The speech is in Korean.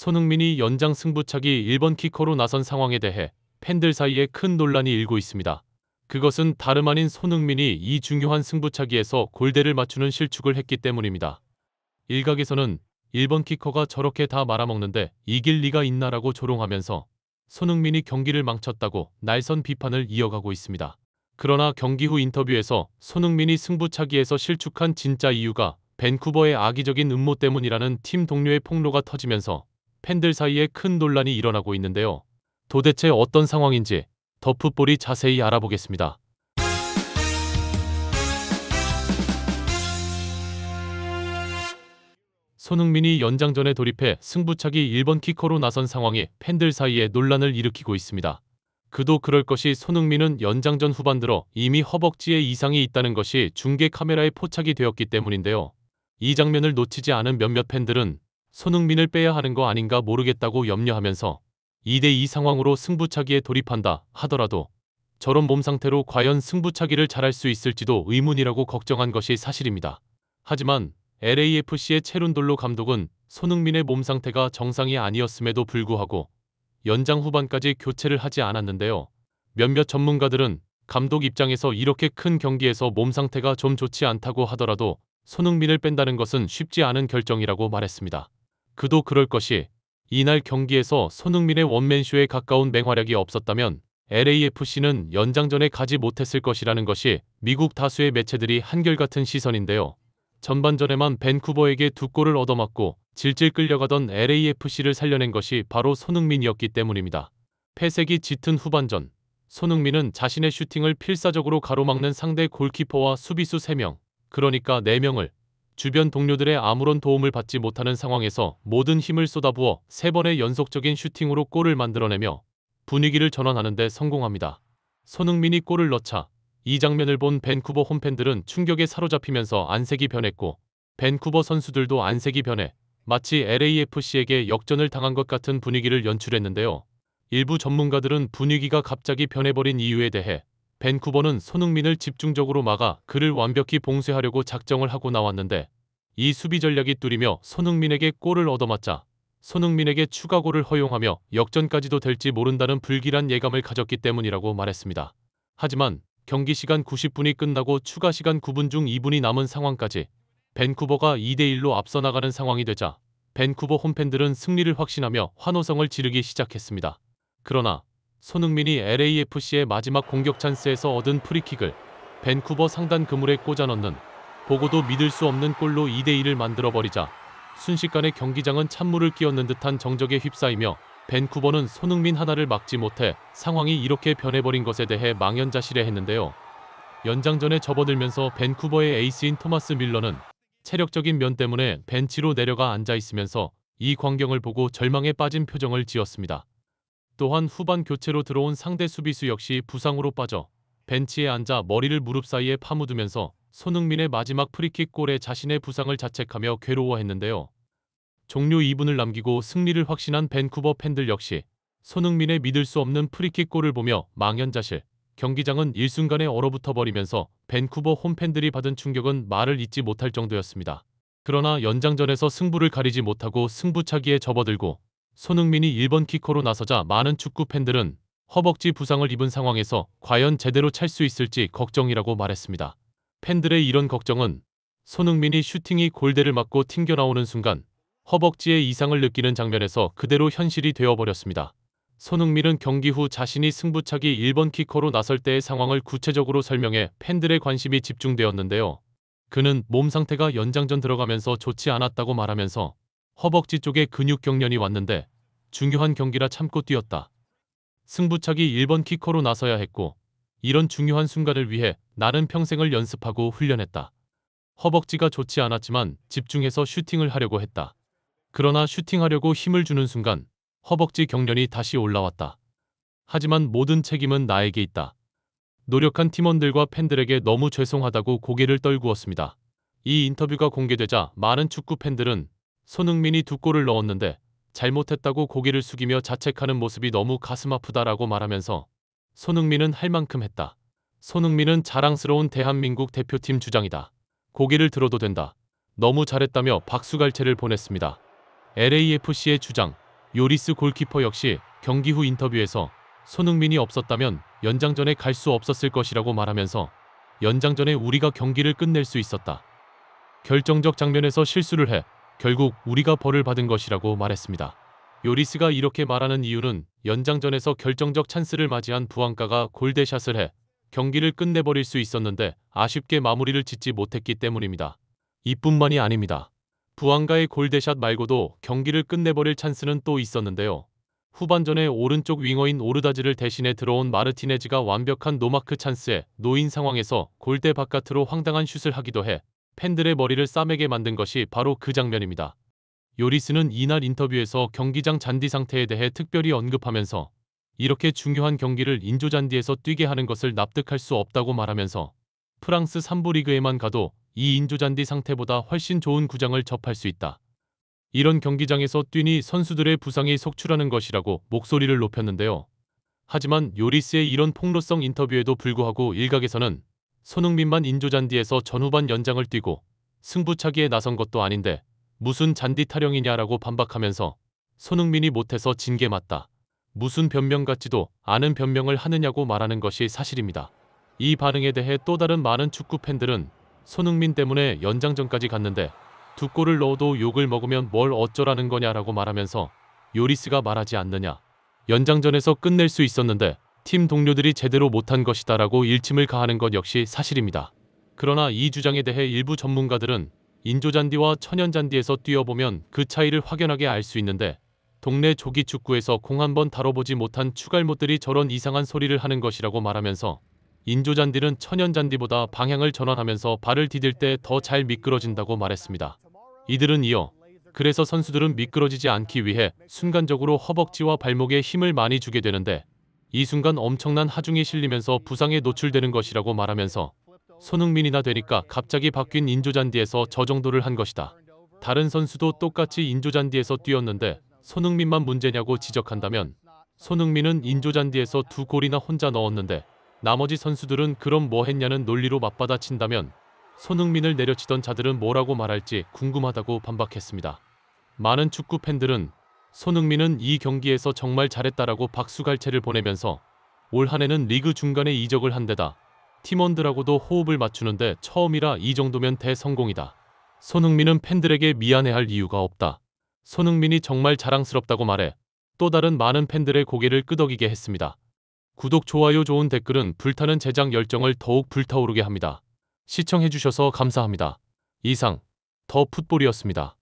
손흥민이 연장 승부차기 1번 키커로 나선 상황에 대해 팬들 사이에 큰 논란이 일고 있습니다. 그것은 다름 아닌 손흥민이 이 중요한 승부차기에서 골대를 맞추는 실축을 했기 때문입니다. 일각에서는 1번 키커가 저렇게 다 말아먹는데 이길 리가 있나라고 조롱하면서 손흥민이 경기를 망쳤다고 날선 비판을 이어가고 있습니다. 그러나 경기 후 인터뷰에서 손흥민이 승부차기에서 실축한 진짜 이유가 밴쿠버의 악의적인 음모 때문이라는 팀 동료의 폭로가 터지면서 팬들 사이에 큰 논란이 일어나고 있는데요. 도대체 어떤 상황인지 더 풋볼이 자세히 알아보겠습니다. 손흥민이 연장전에 돌입해 승부차기 1번 키커로 나선 상황이 팬들 사이에 논란을 일으키고 있습니다. 그도 그럴 것이 손흥민은 연장전 후반 들어 이미 허벅지에 이상이 있다는 것이 중계 카메라에 포착이 되었기 때문인데요. 이 장면을 놓치지 않은 몇몇 팬들은 손흥민을 빼야 하는 거 아닌가 모르겠다고 염려하면서 2대2 상황으로 승부차기에 돌입한다 하더라도 저런 몸 상태로 과연 승부차기를 잘할 수 있을지도 의문이라고 걱정한 것이 사실입니다. 하지만 LAFC의 체룬돌로 감독은 손흥민의 몸 상태가 정상이 아니었음에도 불구하고 연장 후반까지 교체를 하지 않았는데요. 몇몇 전문가들은 감독 입장에서 이렇게 큰 경기에서 몸 상태가 좀 좋지 않다고 하더라도 손흥민을 뺀다는 것은 쉽지 않은 결정이라고 말했습니다. 그도 그럴 것이 이날 경기에서 손흥민의 원맨쇼에 가까운 맹활약이 없었다면 LAFC는 연장전에 가지 못했을 것이라는 것이 미국 다수의 매체들이 한결같은 시선인데요. 전반전에만 밴쿠버에게 2골을 얻어맞고 질질 끌려가던 LAFC를 살려낸 것이 바로 손흥민이었기 때문입니다. 패색이 짙은 후반전, 손흥민은 자신의 슈팅을 필사적으로 가로막는 상대 골키퍼와 수비수 3명, 그러니까 4명을 주변 동료들의 아무런 도움을 받지 못하는 상황에서 모든 힘을 쏟아부어 3번의 연속적인 슈팅으로 골을 만들어내며 분위기를 전환하는 데 성공합니다. 손흥민이 골을 넣자 이 장면을 본 밴쿠버 홈팬들은 충격에 사로잡히면서 안색이 변했고 밴쿠버 선수들도 안색이 변해 마치 LAFC에게 역전을 당한 것 같은 분위기를 연출했는데요. 일부 전문가들은 분위기가 갑자기 변해버린 이유에 대해 밴쿠버는 손흥민을 집중적으로 막아 그를 완벽히 봉쇄하려고 작정을 하고 나왔는데 이 수비 전략이 뚫리며 손흥민에게 골을 얻어맞자 손흥민에게 추가골을 허용하며 역전까지도 될지 모른다는 불길한 예감을 가졌기 때문이라고 말했습니다. 하지만 경기 시간 90분이 끝나고 추가 시간 9분 중 2분이 남은 상황까지 밴쿠버가 2대1로 앞서 나가는 상황이 되자 밴쿠버 홈팬들은 승리를 확신하며 환호성을 지르기 시작했습니다. 그러나 손흥민이 LAFC의 마지막 공격 찬스에서 얻은 프리킥을 밴쿠버 상단 그물에 꽂아 넣는 보고도 믿을 수 없는 골로 2대2를 만들어버리자 순식간에 경기장은 찬물을 끼얹는 듯한 정적에 휩싸이며 밴쿠버는 손흥민 하나를 막지 못해 상황이 이렇게 변해버린 것에 대해 망연자실해했는데요. 연장전에 접어들면서 밴쿠버의 에이스인 토마스 밀러는 체력적인 면 때문에 벤치로 내려가 앉아있으면서 이 광경을 보고 절망에 빠진 표정을 지었습니다. 또한 후반 교체로 들어온 상대 수비수 역시 부상으로 빠져 벤치에 앉아 머리를 무릎 사이에 파묻으면서 손흥민의 마지막 프리킥 골에 자신의 부상을 자책하며 괴로워했는데요. 종료 2분을 남기고 승리를 확신한 밴쿠버 팬들 역시 손흥민의 믿을 수 없는 프리킥 골을 보며 망연자실, 경기장은 일순간에 얼어붙어 버리면서 밴쿠버 홈팬들이 받은 충격은 말을 잇지 못할 정도였습니다. 그러나 연장전에서 승부를 가리지 못하고 승부차기에 접어들고 손흥민이 1번 키커로 나서자 많은 축구 팬들은 허벅지 부상을 입은 상황에서 과연 제대로 찰 수 있을지 걱정이라고 말했습니다. 팬들의 이런 걱정은 손흥민이 슈팅이 골대를 맞고 튕겨나오는 순간 허벅지에 이상을 느끼는 장면에서 그대로 현실이 되어버렸습니다. 손흥민은 경기 후 자신이 승부차기 1번 키커로 나설 때의 상황을 구체적으로 설명해 팬들의 관심이 집중되었는데요. 그는 몸 상태가 연장전 들어가면서 좋지 않았다고 말하면서 허벅지 쪽에 근육 경련이 왔는데 중요한 경기라 참고 뛰었다. 승부차기 1번 키커로 나서야 했고 이런 중요한 순간을 위해 나는 평생을 연습하고 훈련했다. 허벅지가 좋지 않았지만 집중해서 슈팅을 하려고 했다. 그러나 슈팅하려고 힘을 주는 순간 허벅지 경련이 다시 올라왔다. 하지만 모든 책임은 나에게 있다. 노력한 팀원들과 팬들에게 너무 죄송하다고 고개를 떨구었습니다. 이 인터뷰가 공개되자 많은 축구 팬들은 손흥민이 2골을 넣었는데 잘못했다고 고개를 숙이며 자책하는 모습이 너무 가슴 아프다라고 말하면서 손흥민은 할 만큼 했다. 손흥민은 자랑스러운 대한민국 대표팀 주장이다. 고개를 들어도 된다. 너무 잘했다며 박수갈채를 보냈습니다. LAFC의 주장 요리스 골키퍼 역시 경기 후 인터뷰에서 손흥민이 없었다면 연장전에 갈 수 없었을 것이라고 말하면서 연장전에 우리가 경기를 끝낼 수 있었다. 결정적 장면에서 실수를 해 결국 우리가 벌을 받은 것이라고 말했습니다. 요리스가 이렇게 말하는 이유는 연장전에서 결정적 찬스를 맞이한 부앙가가 골대샷을 해 경기를 끝내버릴 수 있었는데 아쉽게 마무리를 짓지 못했기 때문입니다. 이뿐만이 아닙니다. 부앙가의 골대샷 말고도 경기를 끝내버릴 찬스는 또 있었는데요. 후반전에 오른쪽 윙어인 오르다즈를 대신해 들어온 마르티네즈가 완벽한 노마크 찬스에 놓인 상황에서 골대 바깥으로 황당한 슛을 하기도 해 팬들의 머리를 싸매게 만든 것이 바로 그 장면입니다. 요리스는 이날 인터뷰에서 경기장 잔디 상태에 대해 특별히 언급하면서 이렇게 중요한 경기를 인조잔디에서 뛰게 하는 것을 납득할 수 없다고 말하면서 프랑스 3부 리그에만 가도 이 인조잔디 상태보다 훨씬 좋은 구장을 접할 수 있다. 이런 경기장에서 뛰니 선수들의 부상이 속출하는 것이라고 목소리를 높였는데요. 하지만 요리스의 이런 폭로성 인터뷰에도 불구하고 일각에서는 손흥민만 인조잔디에서 전후반 연장을 뛰고 승부차기에 나선 것도 아닌데 무슨 잔디 타령이냐라고 반박하면서 손흥민이 못해서 진 게 맞다. 무슨 변명 같지도 않은 변명을 하느냐고 말하는 것이 사실입니다. 이 반응에 대해 또 다른 많은 축구 팬들은 손흥민 때문에 연장전까지 갔는데 두 골을 넣어도 욕을 먹으면 뭘 어쩌라는 거냐라고 말하면서 요리스가 말하지 않느냐. 연장전에서 끝낼 수 있었는데 팀 동료들이 제대로 못한 것이다라고 일침을 가하는 것 역시 사실입니다. 그러나 이 주장에 대해 일부 전문가들은 인조잔디와 천연잔디에서 뛰어보면 그 차이를 확연하게 알 수 있는데 동네 조기 축구에서 공 한 번 다뤄보지 못한 추갈못들이 저런 이상한 소리를 하는 것이라고 말하면서 인조잔디는 천연잔디보다 방향을 전환하면서 발을 디딜 때 더 잘 미끄러진다고 말했습니다. 이들은 이어 그래서 선수들은 미끄러지지 않기 위해 순간적으로 허벅지와 발목에 힘을 많이 주게 되는데 이 순간 엄청난 하중이 실리면서 부상에 노출되는 것이라고 말하면서 손흥민이나 되니까 갑자기 바뀐 인조잔디에서 저 정도를 한 것이다. 다른 선수도 똑같이 인조잔디에서 뛰었는데 손흥민만 문제냐고 지적한다면 손흥민은 인조잔디에서 두 골이나 혼자 넣었는데 나머지 선수들은 그럼 뭐 했냐는 논리로 맞받아친다면 손흥민을 내려치던 자들은 뭐라고 말할지 궁금하다고 반박했습니다. 많은 축구 팬들은 손흥민은 이 경기에서 정말 잘했다라고 박수갈채를 보내면서 올 한해는 리그 중간에 이적을 한 데다 팀원들하고도 호흡을 맞추는데 처음이라 이 정도면 대성공이다. 손흥민은 팬들에게 미안해할 이유가 없다. 손흥민이 정말 자랑스럽다고 말해 또 다른 많은 팬들의 고개를 끄덕이게 했습니다. 구독, 좋아요, 좋은 댓글은 불타는 제작 열정을 더욱 불타오르게 합니다. 시청해주셔서 감사합니다. 이상 더 풋볼이었습니다.